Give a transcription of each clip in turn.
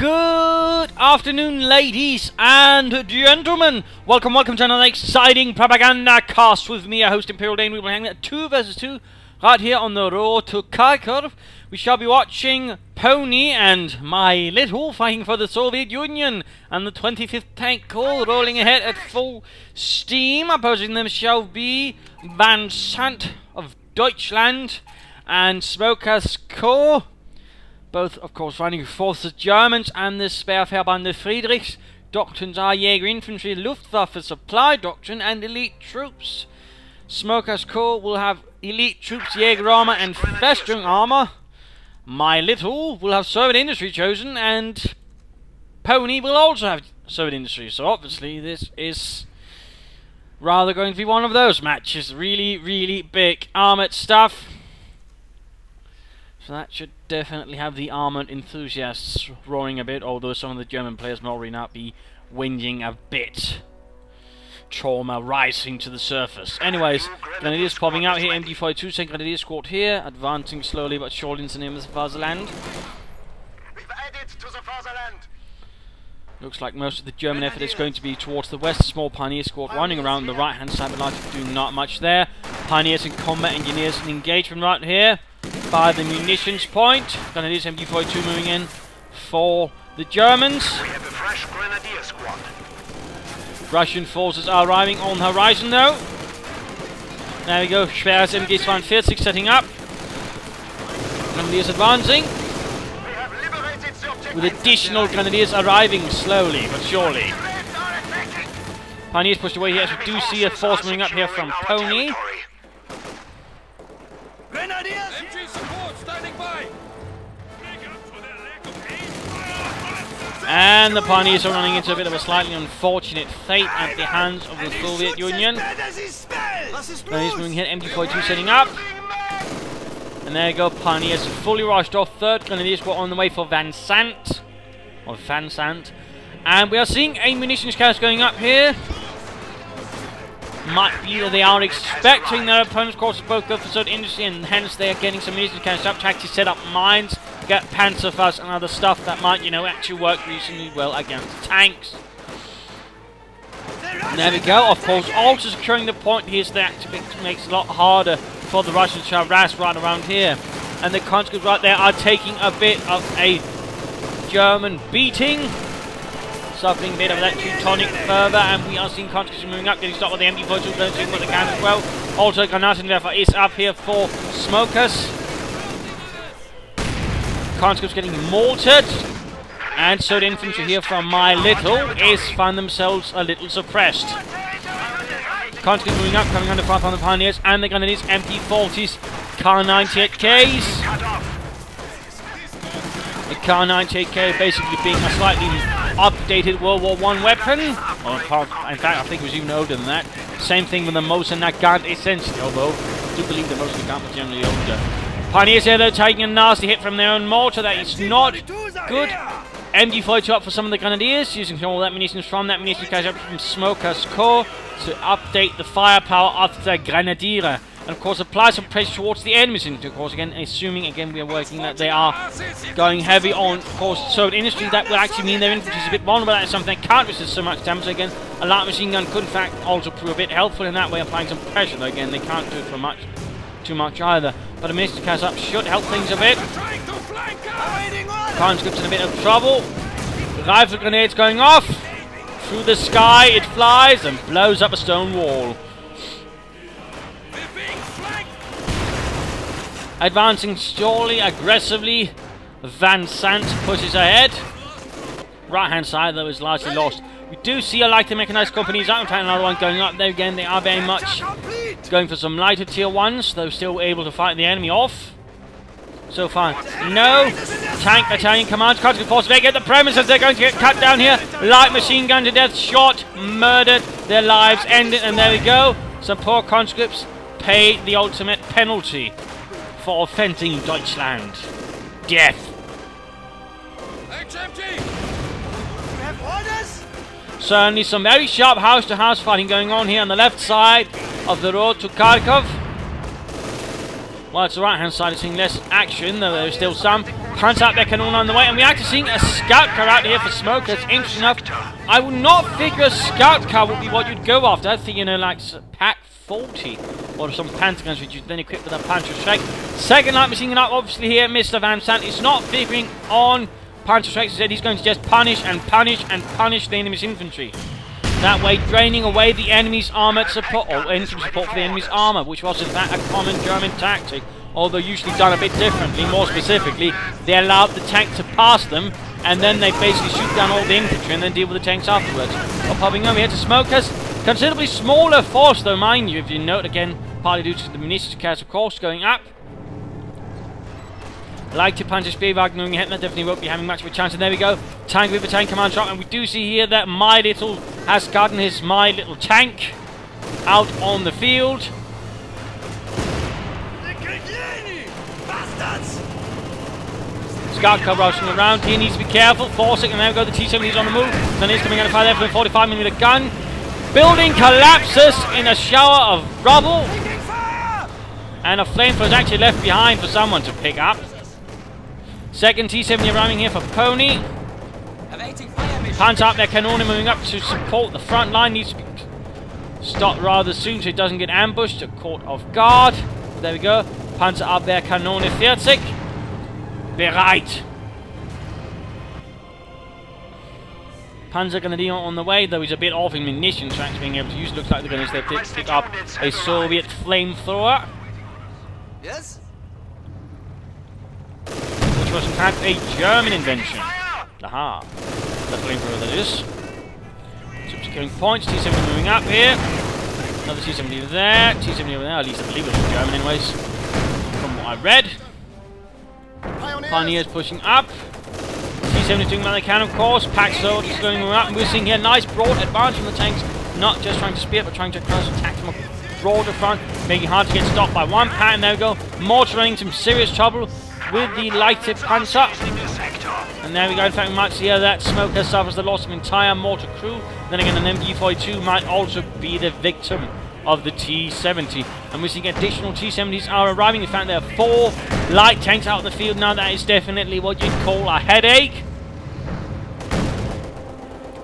Good afternoon, ladies and gentlemen. Welcome to another exciting Propagandacast with me, your host Imperial Dane. We will hang at 2 vs 2 right here on the road to Kharkov. We shall be watching Pony and Mylittle fighting for the Soviet Union, and the 25th Tank Corps rolling ahead at full steam. Opposing them shall be VanZandt of Deutschland and Smokaz CoH, both, of course, fighting for the Germans, and the Sperrverbande Friedrichs. Doctrines are Jäger Infantry, Luftwaffe Supply Doctrine, and Elite Troops. Smokaz CoH will have Elite Troops, Jäger Armor, and Festung Armor. Mylittle will have Soviet Industry chosen, and Pony will also have Soviet Industry. So obviously this is rather going to be one of those matches. Really big armoured stuff. So that should definitely have the armoured enthusiasts roaring a bit, although some of the German players may already not be whinging a bit. Trauma rising to the surface. Anyways, Grenadiers popping out here, MD-42, second Grenadier squad here, advancing slowly but surely into the name of the Fatherland. Looks like most of the German effort is going to be towards the west. Small Pioneer squad running around the right hand side, but likely doing not much there. Pioneers in combat, engineers in engagement right here by the munitions point. Grenadiers MD-42 moving in for the Germans. We have a fresh Grenadier squad. Russian forces are arriving on the horizon though. There we go, Schweres MG-42 setting up. Grenadiers advancing, with additional Grenadiers arriving slowly but surely. Pioneers pushed away here, as we do see a force moving up here from Pony. MG support standing by. And the Pioneers are running into a bit of a slightly unfortunate fate at the hands of the Soviet Union. Pioneers moving here, MG-42 setting up. And there you go, Pioneers fully rushed off. Third Grenadiers were on the way for VanZandt. Or VanZandt. And we are seeing a munitions cast going up here. Might be that they are expecting their opponents, of course, both go for Soviet Industry, and hence they are getting some munitions cast up to actually set up mines, get Panzerfaust and other stuff that might, you know, actually work reasonably well against tanks. And there we go, of course, also securing the point here, so that makes it a lot harder for the Russians to harass right around here. And the conscripts right there are taking a bit of a German beating, suffering a bit of that Teutonic fervor, and we are seeing conscripts moving up, getting stopped with the MD-42, going to the can as well. Also, Granatenwerfer is up here for Smokaz. Conscripts getting mortared, and so the infantry here from Mylittle is find themselves a little suppressed. Conscripts moving up, coming under fire from the Pioneers, and the Grenadiers, MP-40s, Kar-98Ks. The Kar-98K basically being a slightly updated World War I weapon. In fact, I think it was even older than that. Same thing with the Moser Nagant, essentially, although I do believe the Moser Nagant was generally older. Pioneers here, though, taking a nasty hit from their own mortar. That is not good. MG-42 up for some of the Grenadiers, using all that munitions from that munitions cache up from Smokaz CoH to update the firepower of the Grenadier. And of course apply some pressure towards the enemies, and of course again, assuming again we are working that they are going heavy on, of course, Soviet Industry, that will actually mean their infantry is a bit vulnerable. That is something that can't resist so much damage. So again, a light machine gun could in fact also prove a bit helpful in that way, applying some pressure, though again they can't do it for too much either. But a munitions cast up should help things a bit. Conscripts in a bit of trouble. The rifle grenades going off. Through the sky it flies and blows up a stone wall. Advancing slowly, aggressively, VanZandt pushes ahead. Right hand side though is largely lost. We do see a lighter mechanized companies out, in fact another one going up there again. They are very much going for some lighter tier 1s, though still able to fight the enemy off. So far, no. Tank battalion commands, conscript force, they get the premises, they're going to get cut down here. Light machine gun to death, shot, murdered, their lives ended, and there we go. Some poor conscripts pay the ultimate penalty for offending Deutschland. Death. Certainly some very sharp house-to-house fighting going on here on the left side of the road to Kharkov. While it's the right-hand side, is seeing less action, though there is still some. Panzer up their cannon on the way, and we're actually seeing a scout car out here for Smokaz. Interesting enough, I would not figure a scout car would be what you'd go after. I think, you know, like Pack 40 or some Panzer guns which you then equip with a Panzer Strike. Second light machine gun up, obviously here, Mr. VanZandt is not figuring on Panzer Strikes. He said he's going to just punish and punish and punish the enemy's infantry. That way, draining away the enemy's armoured support, or infantry support for the enemy's armour, which was in fact a common German tactic, although usually done a bit differently. More specifically, they allowed the tank to pass them, and then they basically shoot down all the infantry and then deal with the tanks afterwards. Well, popping over here to Smokaz, considerably smaller force though, mind you, if you note again, partly due to the munitions cast, of course, going up. Like to Panzer Speerwagen knowing Hitler definitely won't be having much of a chance. And there we go, tank with a tank command shot, and we do see here that Mylittle has gotten his Mylittle tank out on the field. Scout car rushing around here, needs to be careful, forcing, and there we go, the T-70 is on the move. Then he's coming out of fire there for a 45mm gun. Building collapses in a shower of rubble, and a flamethrower is actually left behind for someone to pick up. Second T-70 arriving here for Pony. Panzer up their cannon, moving up to support the front line. Needs to be stopped rather soon so it doesn't get ambushed or caught off guard. There we go. Panzer up their Kanone 40. Bereit. Panzer Grenadier on the way, though he's a bit off in munition tracks being able to use. Looks like they're going to pick up a Soviet flamethrower. Yes? Which was in fact a German invention. Aha. The flamethrower that is. Securing points, T-70 moving up here. Another T-70 there, T-70 over there, at least I believe it was German anyways. From what I read. Pioneers pushing up. T-70 doing what they can, of course. Pack soldiers going up, and we're seeing here nice broad advance from the tanks. Not just trying to spear, but trying to attack from a broader front, making it hard to get stopped by one pack. And there we go. Mortar running some serious trouble with the lighted Panzer. And there we go. In fact, we might see here that Smokaz suffers the loss of entire mortar crew. Then again, an MG42 might also be the victim of the T-70. And we're seeing additional T-70s are arriving. In fact, there are 4 light tanks out in the field now. That is definitely what you'd call a headache.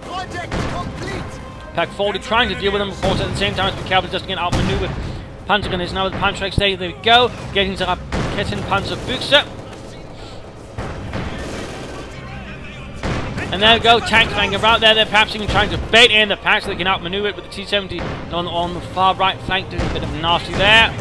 Project complete. Pack 40 trying to deal with them, of course, at the same time as the cavalry just getting outmaneuvered. Panzergun is now with the Panzer X. There we go. Getting to Raketten Panzerbüchse. And there we go, tanks banging around there. They're perhaps even trying to bait in the pack so they can outmaneuver it with the T-70 on the far right flank, doing a bit of nasty there.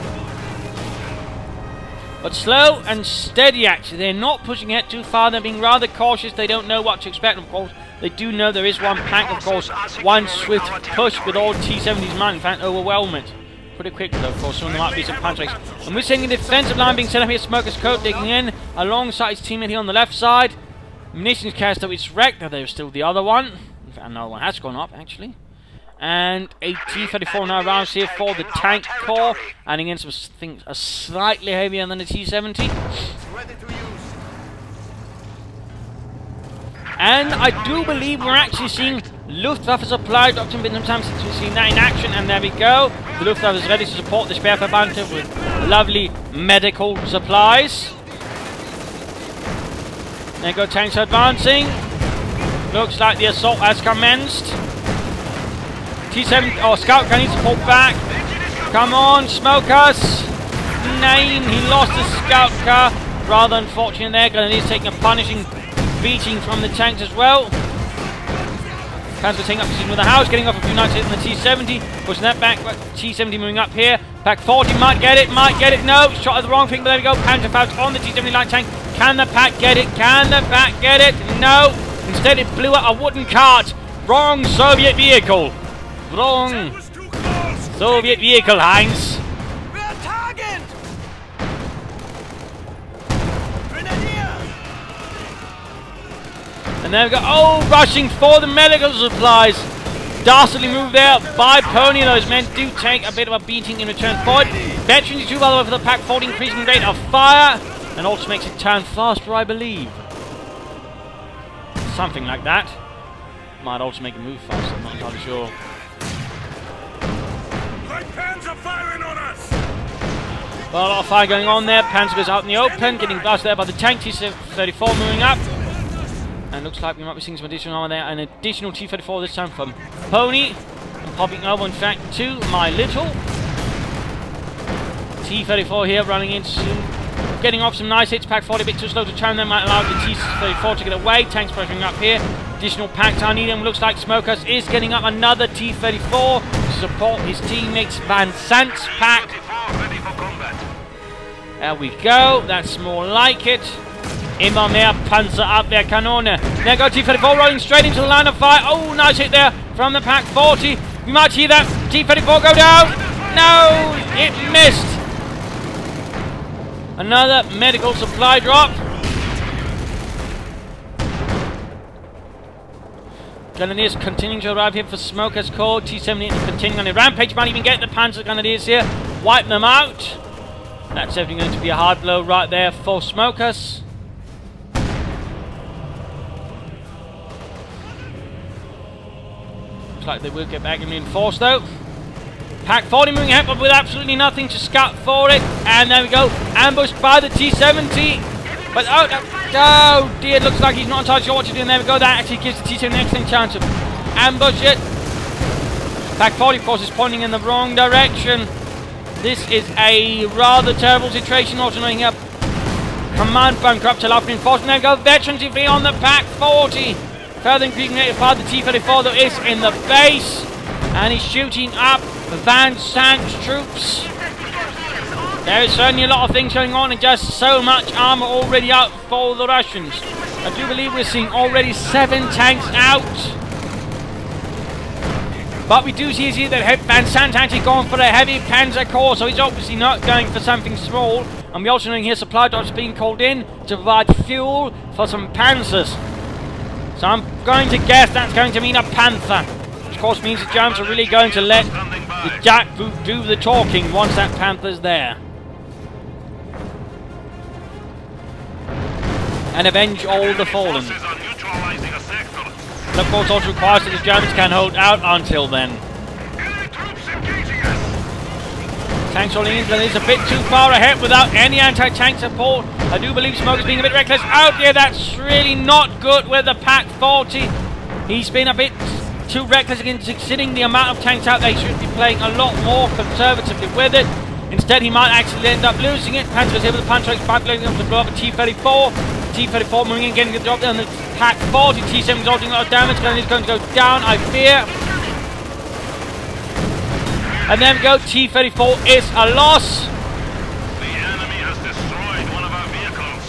But slow and steady, actually. They're not pushing it too far. They're being rather cautious. They don't know what to expect, of course. They do know there is one pack, of course. One swift push with all T-70s man. In fact, overwhelm it. Pretty quickly, though, of course. Soon there might be some Panzer X. And we're seeing the defensive line being set up here. Smokaz CoH2 digging in alongside his teammate here on the left side. Munitions cast, though it's wrecked. Now there's still the other one. In fact, another one has gone up, actually. And a T-34 now rounds here for the tank core. And again, some things are slightly heavier than the T-70. And I do believe we're actually seeing Luftwaffe supply. Dr. Been some time since we've seen that in action. And there we go. The Luftwaffe is ready to support the Sperrverband with lovely medical supplies. There go, tanks advancing. Looks like the assault has commenced. T-70, oh, scout car needs to pull back. Come on, Smokaz. Name, he lost the scout car. Rather unfortunate there, Grenadiers taking a punishing beating from the tanks as well. Panzer taking up position with the house, getting off a few knifes in the T-70. Pushing that back, T-70 moving up here. Pack 40 might get it, no. Shot at the wrong thing, but there we go. Panzerfaust on the T-70 light tank. Can the pack get it? Can the pack get it? No. Instead it blew out a wooden cart. Wrong Soviet vehicle. Wrong Soviet vehicle, Heinz. And there we go. Oh, rushing for the medical supplies. Dastardly move there by Pony. Those men do take a bit of a beating in return for it. Veteran 2 by the way for the pack 40, increasing rate of fire. And also makes it turn faster, I believe. Something like that. Might also make it move faster, I'm not entirely sure. Light pans are firing on us! Well, a lot of fire going on there. Panzer goes out in the open, getting blasted there by the tank. T-34 moving up. And looks like we might be seeing some additional armor there. An additional T-34 this time from Pony. And popping over, in fact, to Mylittle. T-34 here running in soon. Getting off some nice hits. Pack 40 a bit too slow to turn them. Might allow the T-34 to get away. Tanks pressuring up here. Additional packs are needed. Looks like Smokaz is getting up another T-34 to support his teammates VanZandt's pack. There we go. That's more like it. Immer mehr Panzer Abwehrkanone. There go T-34 rolling straight into the line of fire. Oh, nice hit there from the Pack 40. We might see that T-34 go down. No, it missed. Another medical supply drop. Grenadiers continuing to arrive here for Smokaz core. T-78 continuing on a rampage. Might even get the Panzer Grenadiers here. Wipe them out. That's definitely going to be a hard blow right there for Smokaz. Looks like they will get back and reinforce though. Pack 40 moving ahead, but with absolutely nothing to scout for it. And there we go. Ambushed by the T-70. But oh dear, looks like he's not entirely sure what to do. And there we go. That actually gives the T-70 an excellent chance of ambush it. Pack 40, of course, is pointing in the wrong direction. This is a rather terrible situation. Also knowing up command bunker up to left reinforcement. There we go. Veteran TV on the Pack 40. Further increasing it by the T-34 that is in the base. And he's shooting up VanZandt's troops. There is certainly a lot of things going on and just so much armor already out for the Russians. I do believe we're seeing already 7 tanks out. But we do see here that VanZandt actually gone for a heavy panzer core, so he's obviously not going for something small. And we also know here supply drops being called in to provide fuel for some panzers. So I'm going to guess that's going to mean a Panther. Which of course means the Germans are really going to let the jackboot do the talking once that Panther's there. And avenge all the fallen. And of course also requires that the Germans can hold out until then. Tanks rolling in, but it's a bit too far ahead without any anti-tank support. I do believe Smokaz being a bit reckless. Out there, that's really not good with the Pack 40. He's been a bit too reckless against considering the amount of tanks out there. He should be playing a lot more conservatively with it. Instead, he might actually end up losing it. Panzer is able to punch right back, blowing up to blow up a T-34. T-34 moving in, getting the drop down. The Pack 40, T-7 resulting in a lot of damage. He's going to go down, I fear. And there we go, T-34 is a loss. The enemy has destroyed one of our vehicles.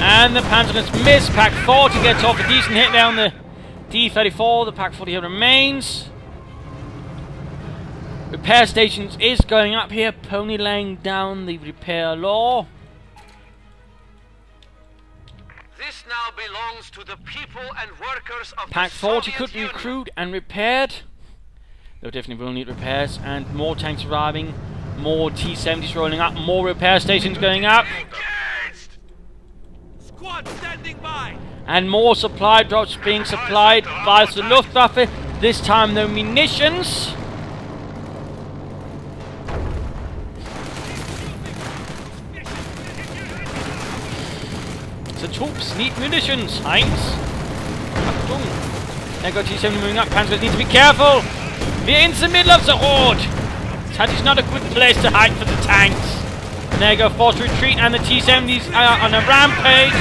And the Panzerguns miss. Pack 40 gets off a decent hit there on the T-34. The Pack 40 here remains. Repair stations is going up here. Pony laying down the repair law. This now belongs to the people and workers of Pack the 40 Soviet could be Union. recruited and repaired. They definitely will need repairs, and more tanks arriving, more T-70s rolling up, more repair stations going up, Engaged! Squad standing by! and more supply drops being supplied by the Luftwaffe. This time no munitions. The troops need munitions, Heinz. Achtung. There go T-70 moving up. Panzers need to be careful. We're in the middle of the road. That is not a good place to hide for the tanks. And there go forced retreat, and the T-70s are on a rampage.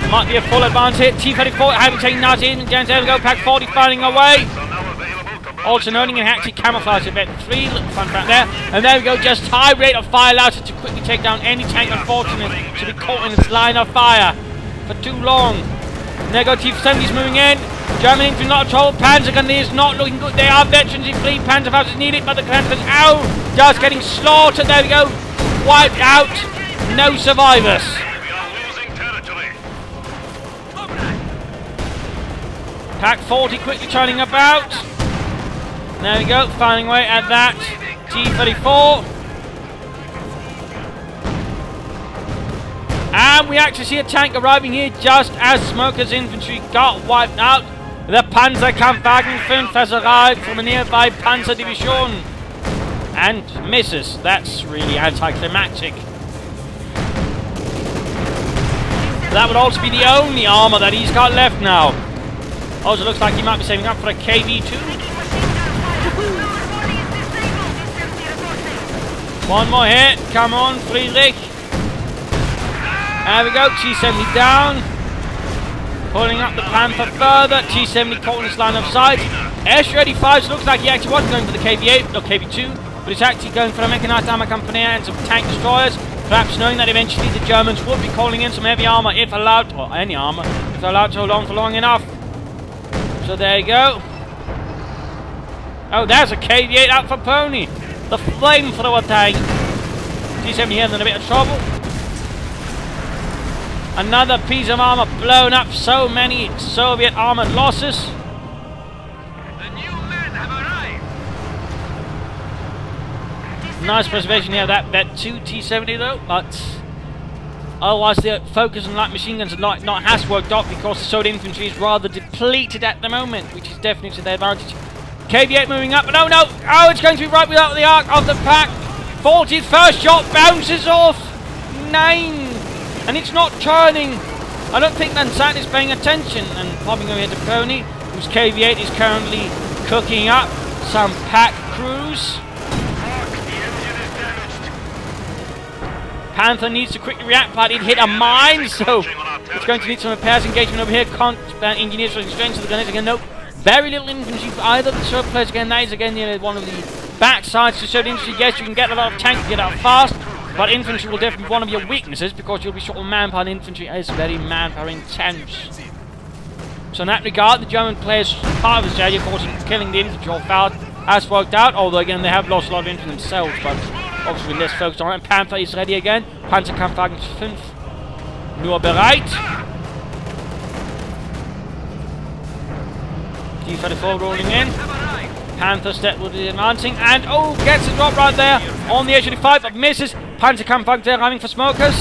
Might be a full advance here. T-34 having taken out in. Again, there we go. Pack 40 firing away. Also noting and actually camouflage a bit. 3 fun fact there. And there we go, just high rate of fire allows it to quickly take down any tank unfortunately to be caught in its line of fire for too long. And there go T-70s moving in. German infantry not at all. Panzer Grenadiers not looking good. They are veterans in fleet. Panzerfaust is needed, but the Panzer's ow! Just getting slaughtered. There we go. Wiped out. No survivors. We are losing territory. Pack 40 quickly turning about. There we go, firing away at that T-34. And we actually see a tank arriving here just as Smokaz infantry got wiped out. The Panzerkampfwagen 5 has arrived from a nearby Panzer Division. And misses. That's really anticlimactic. That would also be the only armor that he's got left now. Also looks like he might be saving up for a KV2. One more hit. Come on, Friedrich. There we go. T-70 down. Pulling up the Panther further. T-70 caught in this line of sight. S-35 looks like he actually wasn't going for the KV8 or KV2, but he's actually going for a mechanized armor company and some tank destroyers. Perhaps knowing that eventually the Germans would be calling in some heavy armor if allowed, or any armor, if they're allowed to hold on for long enough. So there you go. Oh, there's a KV8 out for Pony. The flamethrower tank. T-70 here in a bit of trouble. Another piece of armor blown up. So many Soviet armored losses. The new men have arrived. Nice preservation here of that 2 T-70 though, but otherwise the focus on light machine guns not has worked out because the Soviet infantry is rather depleted at the moment, which is definitely to their advantage. KV8 moving up, but oh no! Oh, it's going to be right without the arc of the pack. 40th first shot bounces off. 9. And it's not turning. I don't think VanZandt is paying attention. And popping over here to Pony, whose KV8 is currently cooking up some pack crews. Panther needs to quickly react, but it hit a mine, so it's going to need some repairs. Engagement over here. Can't engineers for strength to the gunners again. Nope. Very little infantry for either of the Serb players again. That is again one of the backsides to Serb infantry. Yes, you can get a lot of tanks, get out fast. But infantry will definitely be one of your weaknesses because you'll be short on manpower, and infantry is very manpower intense. So in that regard, the German players, part of the strategy, of course, killing the infantry off out has worked out, although again they have lost a lot of infantry themselves, but obviously less focused on it. And Panther is ready again. Panzerkampfwagen 5. Nur bereit. T-34 rolling in. Panther step will be advancing, and oh, gets a drop right there on the S-35, but misses. Panzerkampfwagen arriving for Smokaz.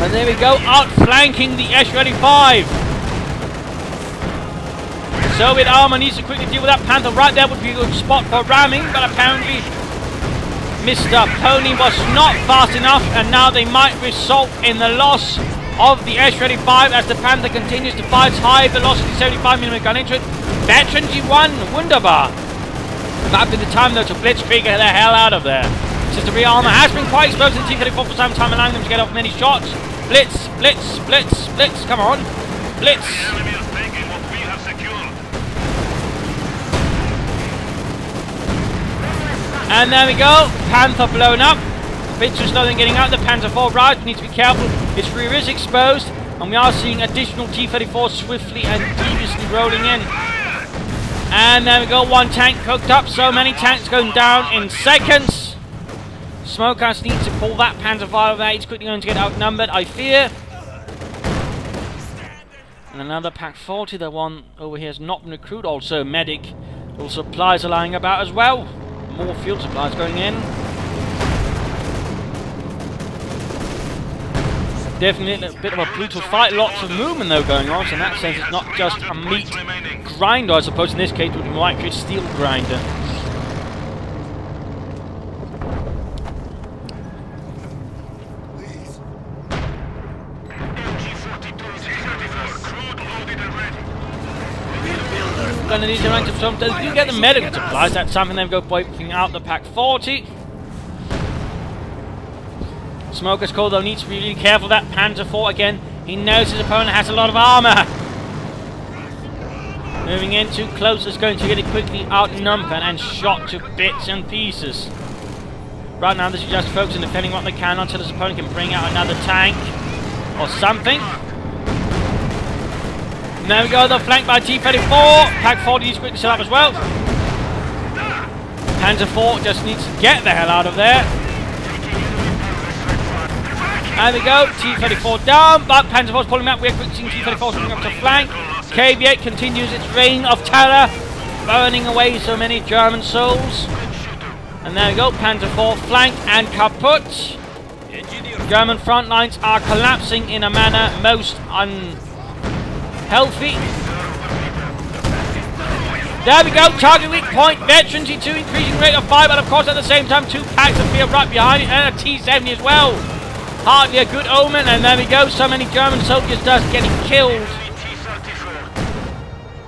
And there we go, outflanking the S-35. Soviet armor needs to quickly deal with that. Panther right there would be a good spot for ramming, but apparently Mr. Pony was not fast enough, and now they might result in the loss of the S-35 as the Panther continues to fire its high velocity 75mm gun into it. Veteran G1, wunderbar. Might be the time though to blitzkrieg the hell out of there. Since the rear armor has been quite exposed in T-34 for some time, allowing them to get off many shots. Blitz, blitz, blitz, blitz, come on. Blitz. The enemy is taking what we have secured. And there we go, Panther blown up. Bit too slow than getting out. The Panzer IV right, need to be careful. Its rear is exposed, and we are seeing additional T-34 swiftly and deviously rolling in. And there we go, one tank cooked up. So many tanks going down in seconds. Smokaz needs to pull that Panzer V over there. He's quickly going to get outnumbered, I fear. And another Pack 40. The one over here has not been recruited. Also medic. All supplies are lying about as well. More fuel supplies going in. Definitely a bit of a brutal fight, lots of movement though going on, so in that sense it's not just a meat grinder, I suppose in this case it would be more likely a steel grinder. Gonna need to rank up some, if you get the medical supplies, that's something they've got wiping out the Pack 40. Smokaz call though needs to be really careful of that Panzer IV again. He knows his opponent has a lot of armor. Moving in too close is going to get it quickly outnumbered and shot to bits and pieces. Right now this is just focusing on defending what they can until his opponent can bring out another tank or something. And there we go, they're flanked by T-34. Pack 40 needs to quickly set up as well. Panzer IV just needs to get the hell out of there. There we go, T-34 down, but Panzer IV is pulling up. We're quickly seeing T-34 coming up to flank. KV8 continues its reign of terror, burning away so many German souls. And there we go, Panzer IV flank and kaput. German front lines are collapsing in a manner most unhealthy. There we go, target weak point, veterans E2 increasing rate of fire, but of course at the same time 2 packs of fear right behind it, and a T-70 as well. Hardly a good omen, and there we go, so many German soldiers just getting killed.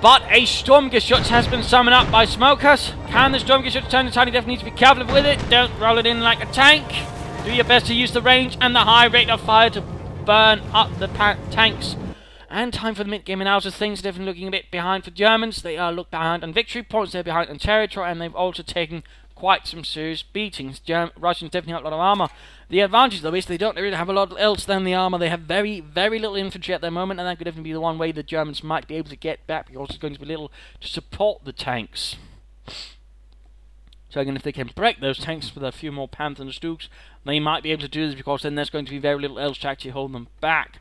But a Sturmgeschütz has been summoned up by Smokaz. Can the Sturmgeschütz turn the tide? You definitely need to be careful with it. Don't roll it in like a tank. Do your best to use the range and the high rate of fire to burn up the tanks. And time for the mid-game analysis. Things are definitely looking a bit behind for Germans. They are looked behind on victory points, they're behind on territory, and they've also taken quite some serious beatings. Russians definitely have a lot of armour. The advantage, though, is they don't really have a lot else than the armour. They have very, very little infantry at the moment, and that could definitely be the one way the Germans might be able to get back, because there's going to be little to support the tanks. So again, if they can break those tanks with a few more Panthers and Stooks, they might be able to do this, because then there's going to be very little else to actually hold them back.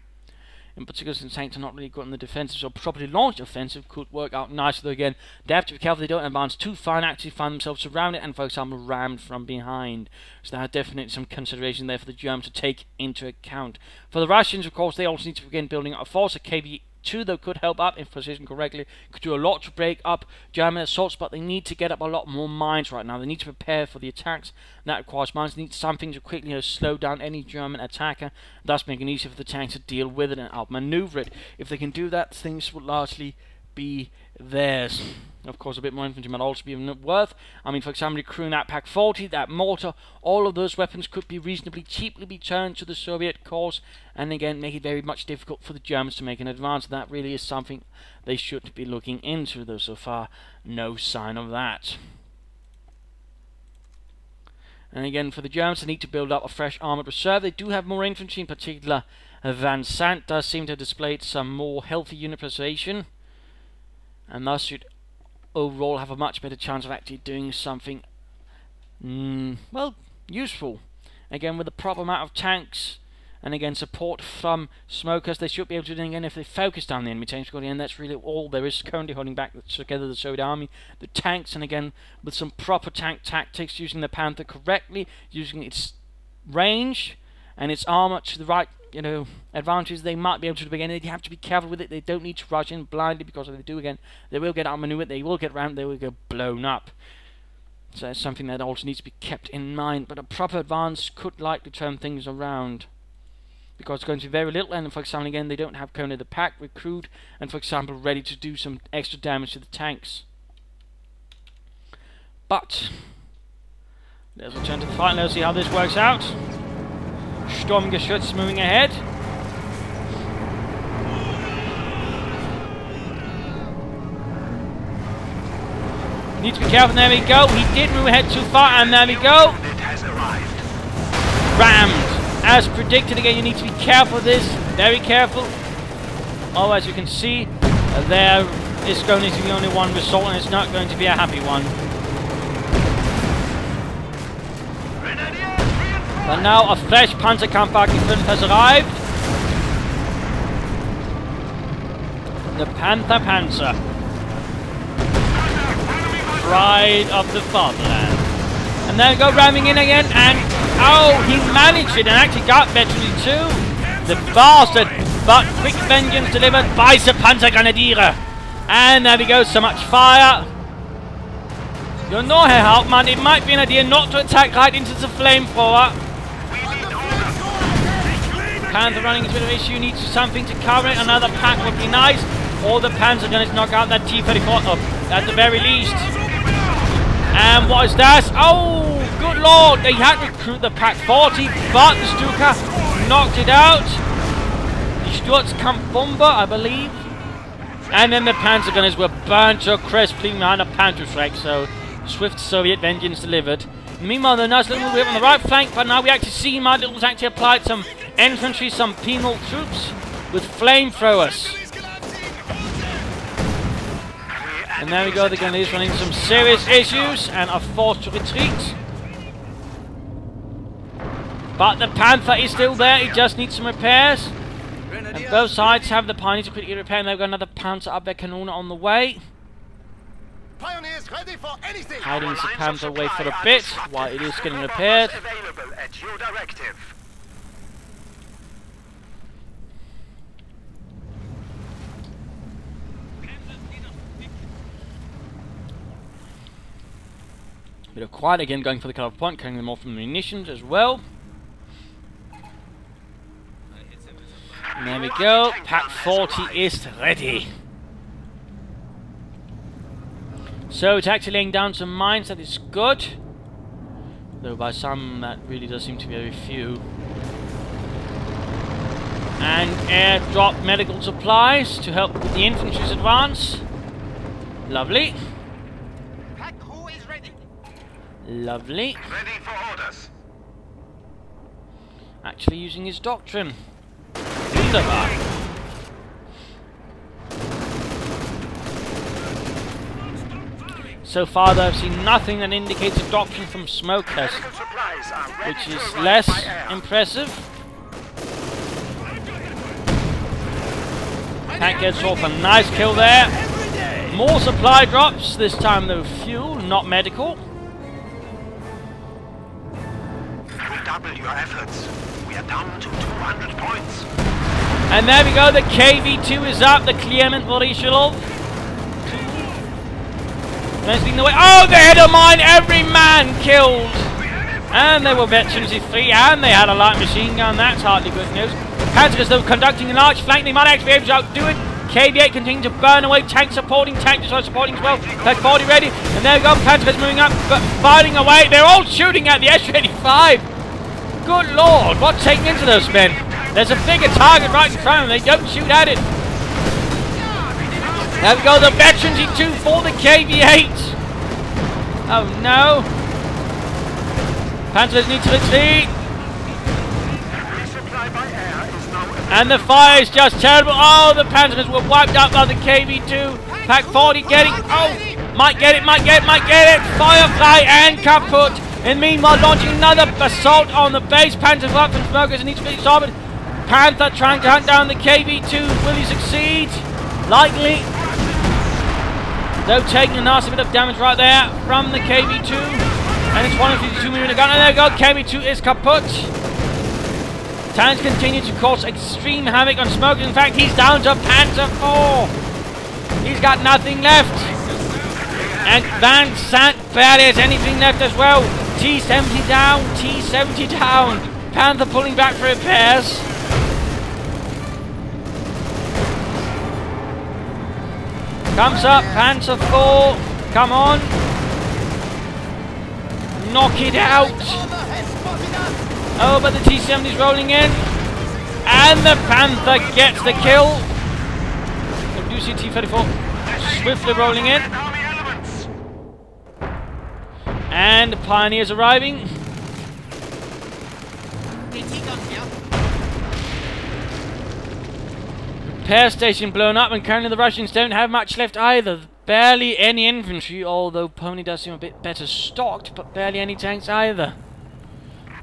In particular, since tanks are not really good in the defensive, so properly launched offensive could work out nicely. Though again, they have to be careful they don't advance too far and actually find themselves surrounded and, for example, rammed from behind. So there are definitely some consideration there for the Germans to take into account. For the Russians, of course, they also need to begin building up a force. A KV-2, though, could help up if positioned correctly. Could do a lot to break up German assaults, but they need to get up a lot more mines right now. They need to prepare for the attacks. That requires mines. They need something to quickly slow down any German attacker, thus making it easier for the tanks to deal with it and outmaneuver it. If they can do that, things will largely be theirs. Of course, a bit more infantry might also be worth. I mean, for example, recruiting that Pak 40, that mortar, all of those weapons could be reasonably cheaply be turned to the Soviet cause, and again, make it very much difficult for the Germans to make an advance. That really is something they should be looking into, though so far, no sign of that. And again, for the Germans, they need to build up a fresh armoured reserve. They do have more infantry, in particular, VanZandt does seem to have displayed some more healthy unit preservation, and thus should overall have a much better chance of actually doing something, well, useful. Again, with the proper amount of tanks, and again, support from Smokaz, they should be able to do it again if they focus down the enemy tanks, because again, that's really all there is currently holding back together the Soviet army, the tanks, and again, with some proper tank tactics, using the Panther correctly, using its range and its armor to the right, advantages, they might be able to do again. They have to be careful with it. They don't need to rush in blindly, because if they do again, they will get outmaneuvered, they will get rammed, they will get blown up. So it's something that also needs to be kept in mind. But a proper advance could likely turn things around, because it's going to be very little, and for example, again, they don't have currently the pack recruit, and for example, ready to do some extra damage to the tanks. But let's return to the fight and let's see how this works out. Sturmgeschütz moving ahead. Need to be careful. There we go. He did move ahead too far, and there we go. Rammed. As predicted, again, you need to be careful of this. Very careful. Oh, as you can see, there is going to be only one result, and it's not going to be a happy one. But now a fresh Panzerkampfwagen 5 has arrived. The Panzer. Pride of the fatherland. And there we go, ramming in again, and oh, he managed it and actually got veteran too. The bastard, but quick vengeance delivered by the Panzergrenadiere. And there we go, so much fire. You know, Herr Hauptmann, it might be an idea not to attack right into the flamethrower. Panther running is a bit of an issue, needs something to cover it. Another pack would be nice. Or the Panzer going to knock out that T-34 up at the very least. And what is that? Oh, good lord, they had to recruit the Pak 40, but the Stuka knocked it out. The Sturzkampfbomber, I believe. And then the Panzer gunners were burnt to a crisp, leaving behind a Panther strike. So swift Soviet vengeance delivered. Meanwhile, the nice little move on the right flank, but now we actually see Mylittle's actually applied some infantry, some penal troops with flamethrowers. And there we go, the Grenadiers running into some serious issues and are forced to retreat. But the Panther is still there, it just needs some repairs. And both sides have the Pioneers to quickly repair, and they've got another Panzer up their Kanone on the way. Pioneers ready for anything. Hiding the Panther away for a bit while it is getting repaired. Bit of quiet again, going for the cut-off point, cutting them off from munitions as well. And there we go. Pack 40 is ready. So it's actually laying down some mines. That is good. Though by some, that really does seem to be very few. And airdrop medical supplies to help with the infantry's advance. Lovely. Pack who is ready? Lovely. Ready for orders. Actually using his doctrine. Wunderbar. So far though, I've seen nothing that indicates a doctrine from Smokaz, Medical supplies are ready which to is arrive less by air. impressive. Tank gets off a nice kill there. More supply drops, this time though fuel, not medical. Double your efforts. We are down to 200 points. And there we go, the KV-2 is up, the Clement Mylittle. Leading the way. Oh, the header mine, every man killed. And they were veterans of 3, and they had a light machine gun. That's hardly good news. Panzers though conducting an arch flank, they might actually be able to outdo it. KV-8 continuing to burn away, tank supporting as well. Pack 40 ready, and there we go, Panzers moving up, but fighting away. They're all shooting at the S-85. Good lord, what's taking into those men? There's a bigger target right in front of them, they don't shoot at it. There we go, the veterans E2 for the KV-8. Oh no. Panzers need to retreat. Resupply by air is now available. And the fire is just terrible. Oh, the Panzers were wiped out by the KV-2. Pack 40 getting, oh, might get it. Firefly and kaput. And meanwhile, launching another assault on the base. Panzers up from Smokaz and needs to be absorbed. Panther trying to hunt down the KV-2. Will he succeed? Likely. Though taking a nasty bit of damage right there from the KV-2. And it's 152mm gun. And there we go. KV-2 is kaput. Tanks continue to cause extreme havoc on Smokaz. In fact, he's down to Panzer 4. He's got nothing left. And VanZandt barely has anything left as well. T-70 down. T-70 down. Panther pulling back for repairs. Comes up, Panzer 4, come on. Knock it out. Oh, but the T-70 is rolling in. And the Panther gets the kill. The blue T-34 swiftly rolling in. And the Pioneers arriving. Repair station blown up, and currently the Russians don't have much left either. Barely any infantry, although Pony does seem a bit better stocked, but barely any tanks either.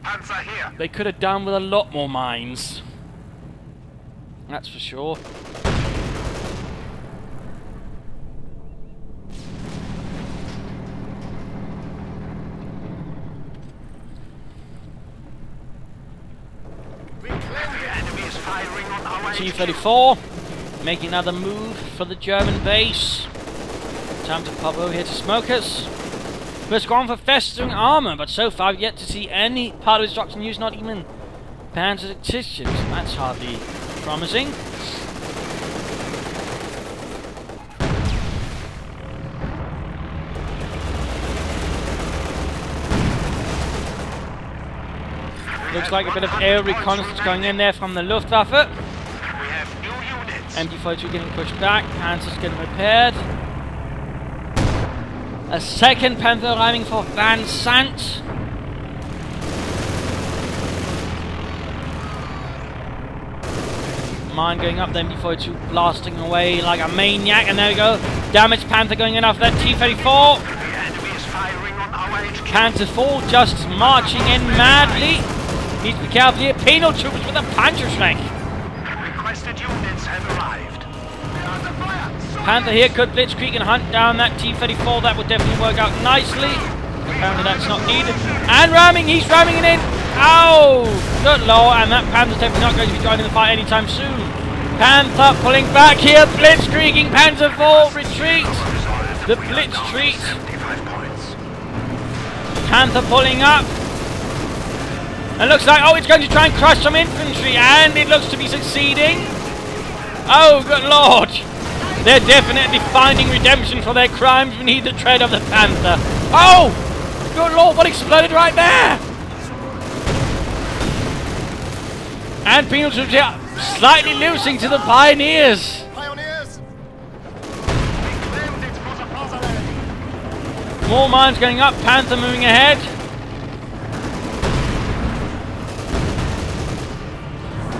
Panzer here. They could have done with a lot more mines. That's for sure. The enemy is firing on our T-34 making another move for the German base. Time to pop over here to Smokaz. We're gone for festering armor, but so far yet to see any part of his doctrine used, not even Panzer tacticians. That's hardly promising. Looks like a bit of air reconnaissance going in there from the Luftwaffe. We have new units. MG42 getting pushed back, Panzer's getting repaired. A second Panther arriving for VanZandt. Mine going up, the MG42 blasting away like a maniac, and there we go. Damaged Panther going in after that T-34. The enemy is firing on our HQ. Panther 4 just marching in madly. Needs to be careful here. Penal troopers with a Panzerschreck. Requested units have arrived. Under fire! Panther here could blitzkrieg and hunt down that T-34. That would definitely work out nicely. Apparently that's not needed. And ramming, he's ramming it in. Ow! Good lord, and that Panther's definitely not going to be joining the fight anytime soon. Panther pulling back here, blitzkrieging Panzer 4, retreat. The blitzkrieg. 75 points. Panther pulling up. And looks like, oh, it's going to try and crush some infantry, and it looks to be succeeding. Oh, good lord. They're definitely finding redemption for their crimes beneath the tread of the Panther. Oh, good lord, what exploded right there? And penal troops here slightly losing to the Pioneers. More mines going up, Panther moving ahead.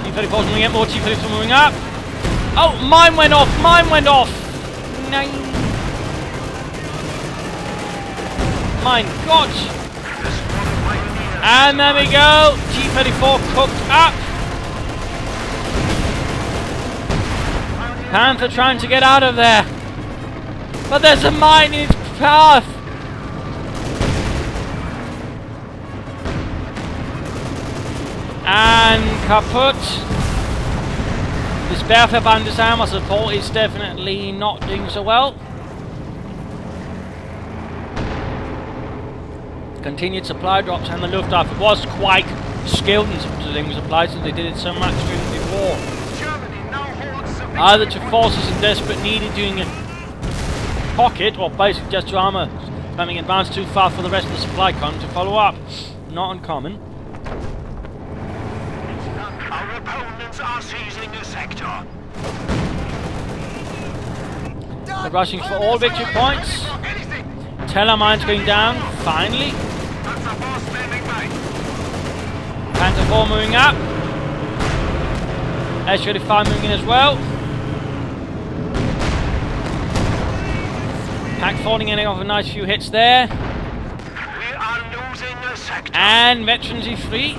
T-34 moving up, more T-34 moving up. Oh, mine went off, mine went off. Nine. My God. And there we go, T-34 cooked up. Panther trying to get out of there. But there's a mine in its path. And kaput. This Bärverband armor support is definitely not doing so well. Continued supply drops, and the Luftwaffe was quite skilled in delivering supplies since they did it so much during the war. Either to forces in desperate need of doing a pocket, or basically just to armor having advanced too far for the rest of the supply column to follow up. Not uncommon. Our opponents are seizing a sector. They're rushing for all victory points. Telemines going down, finally. Panther 4 moving up. S-35 moving in as well. Pack falling in off a nice few hits there. We are losing a sector. And veterans E3.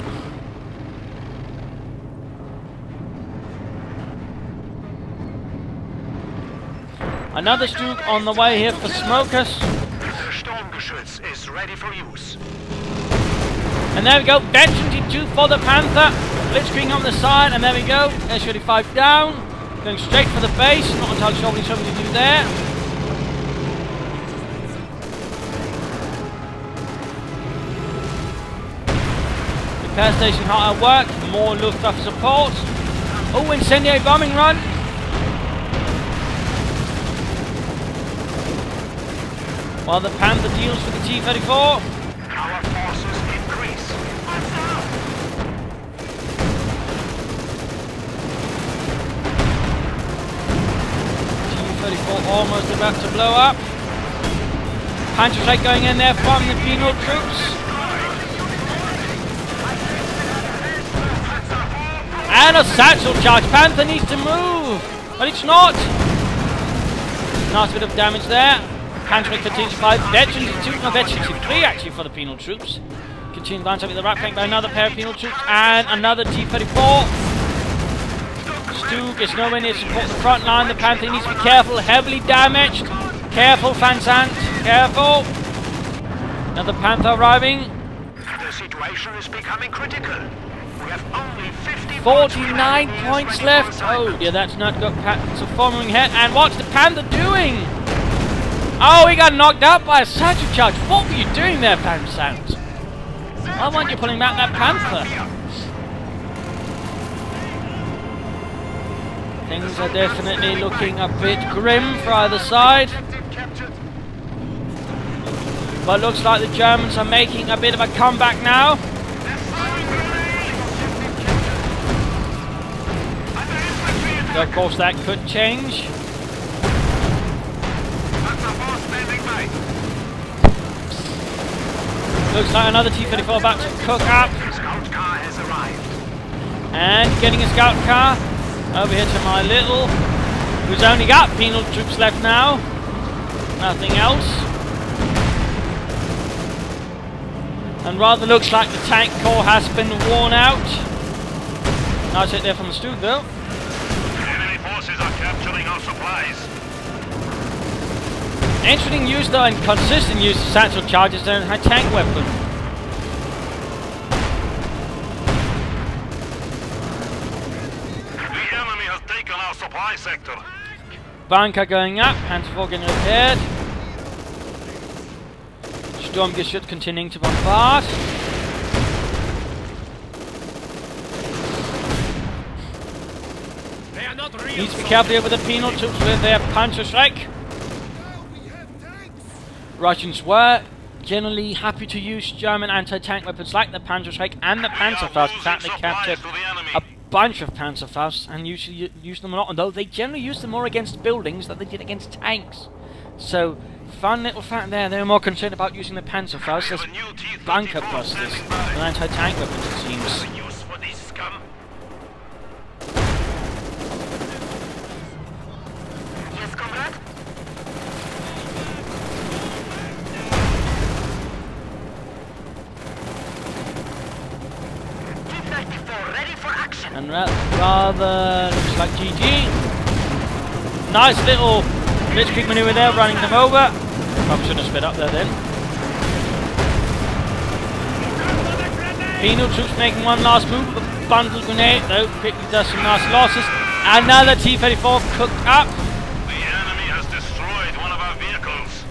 Another Stug on the way here for Smokaz. The Sturmgeschütz is ready for use. And there we go, veterans E2 for the Panther. Blitzkrieg on the side, and there we go. S-35 down. Going straight for the base. Not entirely sure what he's trying to do there. Repair station hard at work. More Luftwaffe support. Oh, incendiary bombing run. While the Panther deals with the T-34. Our forces increase. T-34 almost about to blow up. Panther strike going in there from the penal troops. And a satchel charge. Panther needs to move, but it's not. Nice bit of damage there. Panther continues to fight. Veterans 2, no, Veterans 3 actually for the penal troops. Continue to advance up with the right flank by another pair of penal troops and another T-34. Stug is nowhere near to support the front line. The Panther needs to be careful, heavily damaged. Careful, VanZandt, careful. Another Panther arriving. The situation is becoming critical. We have only 50 49 points left. Oh yeah, that's not good. Panther forming ahead. And what's the Panther doing? Oh, he got knocked out by a satchel charge. What were you doing there, VanZandt? Why weren't you pulling back that Panther? Things are definitely looking a bit grim for either side. But looks like the Germans are making a bit of a comeback now. So of course that could change. Looks like another T-34 about to cook up. Scout car has arrived. And getting a scout car over here to Mylittle, who's only got penal troops left now. Nothing else. And rather looks like the tank corps has been worn out. Nice hit there from the Stug though. Enemy forces are capturing our supplies. Interesting use though, and consistent use of satchel charges and a tank weapon. The enemy has taken our supply sector. Bunker going up, Panther 4 getting repaired. Stug Sturmgeschütz continuing to bombard. They are not real. Needs to be careful here with the penal troops with their Panzerschreck. Russians were generally happy to use German anti-tank weapons like the Panzerschreck and the Panzerfaust. In fact, they captured a bunch of Panzerfausts and usually use them a lot, although they generally use them more against buildings than they did against tanks. So, fun little fact there, they were more concerned about using the Panzerfaust as bunker busters than anti-tank weapons, it seems. Use for these scum. Yes, comrade? T-34 ready for action. And rather looks like GG. Nice little blitzkrieg maneuver there, running them over. Probably shouldn't have sped up there then. Penal troops making one last move with a bundle grenade, though quickly does some nice losses. Another T-34 cooked up. The enemy has destroyed one of our vehicles.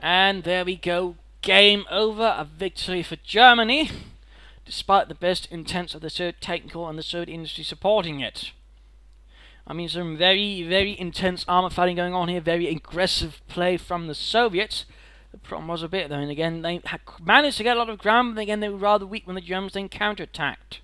And there we go. Game over. A victory for Germany, despite the best intents of the Soviet technical and the Soviet industry supporting it. I mean, some very, very intense armor fighting going on here. Very aggressive play from the Soviets. The problem was a bit, though, and again, they had managed to get a lot of ground, but again, they were rather weak when the Germans then counterattacked.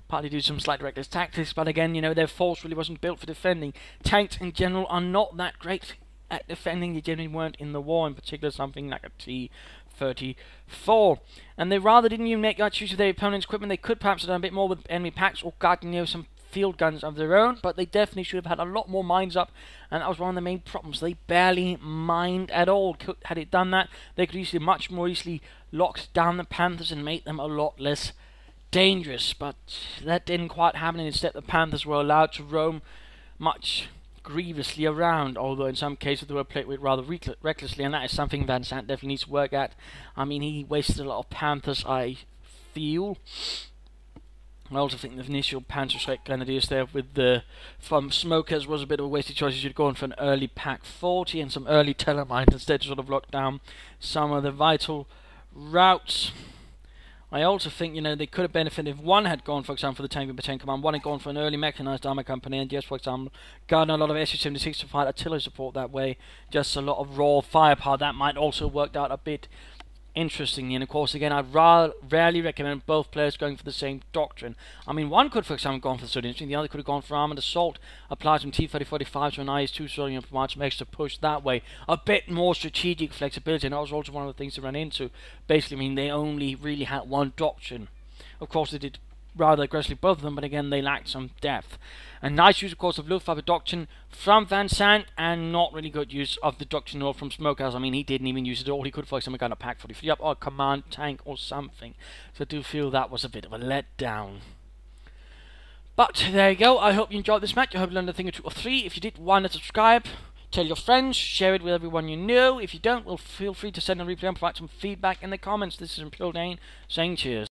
Partly due to some slight reckless tactics, but again, you know, their force really wasn't built for defending. Tanks in general are not that great at defending. They generally weren't in the war, in particular something like a T-34. And they rather didn't even make much use of their opponent's equipment. They could perhaps have done a bit more with enemy packs or gotten, you know, some field guns of their own, but they definitely should have had a lot more mines up, and that was one of the main problems. They barely mined at all. Had it done that, they could easily, much more easily, locked down the Panthers and make them a lot less dangerous, but that didn't quite happen. Instead, the Panthers were allowed to roam much grievously around, although in some cases they were played with rather recklessly, and that is something VanZandt definitely needs to work at. I mean, he wasted a lot of Panthers, I feel. I also think the initial Panzerschreck Grenadiers there with the from Smokaz was a bit of a wasted choice. You should have gone for an early Pack 40 and some early Telemines instead to sort of lock down some of the vital routes. I also think, you know, they could have benefited if one had gone, for example, for the Tank Battalion Command, one had gone for an early mechanized armor company, and just, for example, gotten a lot of Su-76 to fight artillery support that way. Just a lot of raw firepower. That might also worked out a bit interestingly, and of course, again, I'd rarely recommend both players going for the same doctrine. I mean, one could, for example, gone for the Soviet industry, the other could have gone for armored assault, applied some T-30-45 to an IS-2 soldier and provide some extra push that way. A bit more strategic flexibility, and that was also one of the things to run into. Basically, I mean, they only really had one doctrine. Of course, they did rather aggressively, both of them, but again, they lacked some depth. And nice use, of course, of Luftwaffe doctrine from VanZandt, and not really good use of the doctrine at all from Smokaz. I mean, he didn't even use it at all. He could, for example, kind of Pack 43 up, or a command tank, or something. So I do feel that was a bit of a letdown. But there you go. I hope you enjoyed this match. I hope you learned a thing or two or three. If you did, why not subscribe? Tell your friends, share it with everyone you know. If you don't, well, feel free to send a replay and provide some feedback in the comments. This is Imperial Dane saying cheers.